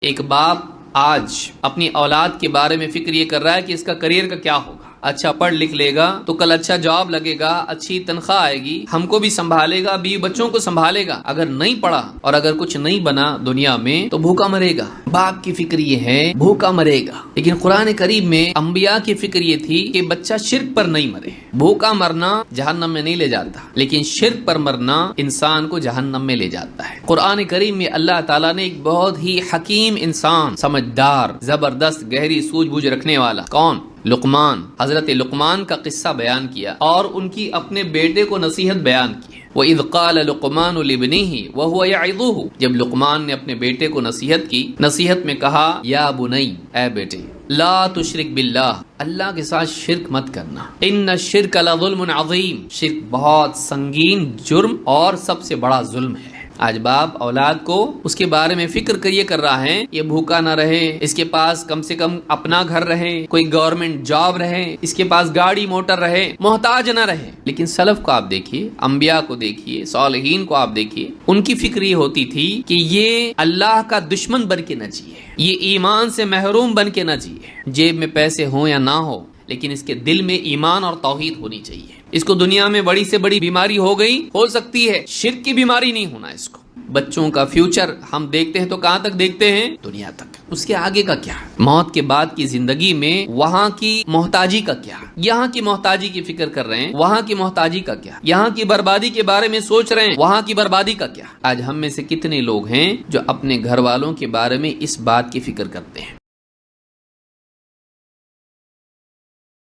ایک باپ آج اپنی اولاد کے بارے میں فکر یہ کر رہا ہے کہ اس کا کریئر کا کیا ہوگا، اچھا پڑھ لکھ لے گا تو کل اچھا جاب لگے گا، اچھی تنخواہ آئے گی، ہم کو بھی سنبھالے گا، بیوی بچوں کو سنبھالے گا۔ اگر نہیں پڑھا اور اگر کچھ نہیں بنا دنیا میں تو بھوکا مرے گا۔ باپ کی فکر یہ ہے بھوکا مرے گا، لیکن قرآن کریم میں انبیاء کی فکر یہ تھی کہ بچہ شرک پر نہیں مرے۔ بھوکا مرنا جہنم میں نہیں لے جاتا، لیکن شرک پر مرنا انسان کو جہنم میں لے جاتا ہے۔ قرآن کریم میں اللہ تعالیٰ نے ایک بہت ہی حکیم انسان، سمجھدار، زبردست، گہری سوجھ بوجھ رکھنے والا، کون؟ لقمان، حضرت لقمان کا قصہ بیان کیا اور ان کی اپنے بیٹے کو نصیحت بیان کی۔ وَإِذْ قَالَ لُقْمَانُ لِابْنِهِ وَهُوَ يَعِظُهُ، جب لقمان نے اپنے بیٹے کو نصیحت کی، نصیحت میں کہا یا بنی، اے بیٹے، لا تشرک باللہ، اللہ کے ساتھ شرک مت کرنا، ان الشرک لظلم عظیم، شرک بہت سنگین جرم اور سب سے بڑا ظلم ہے۔ آج باپ اولاد کو اس کے بارے میں فکر کریے کر رہا ہے، یہ بھوکا نہ رہے، اس کے پاس کم سے کم اپنا گھر رہے، کوئی گورنمنٹ جاب رہے، اس کے پاس گاڑی موٹر رہے، محتاج نہ رہے۔ لیکن سلف کو آپ دیکھیے، انبیاء کو دیکھیے، صالحین کو آپ دیکھیے، ان کی فکر یہ ہوتی تھی کہ یہ اللہ کا دشمن بن کے نہ جیے، یہ ایمان سے محروم بن کے نہ جیے، جیب میں پیسے ہوں یا نہ ہو، لیکن اس کے دل میں ایمان اور توحید ہونی چاہیے۔ اس کو دنیا میں بڑی سے بڑی بیماری ہو گئی، ہو سکتی ہے شرک کی بیماری نہیں ہونا اس کو۔ بچوں کا فیوچر ہم دیکھتے ہیں تو کہاں تک دیکھتے ہیں؟ دنیا تک۔ اس کے آگے کا کیا؟ موت کے بعد کی زندگی میں وہاں کی محتاجی کا کیا؟ یہاں کی محتاجی کی فکر کر رہے ہیں، وہاں کی محتاجی کا کیا؟ یہاں کی بربادی کے بارے میں سوچ رہے ہیں، وہاں کی بربادی کا کیا؟ آج ہم میں سے کتنے لوگ ہیں جو اپنے گھر والوں کے بارے میں اس بات کی فکر کرتے ہیں؟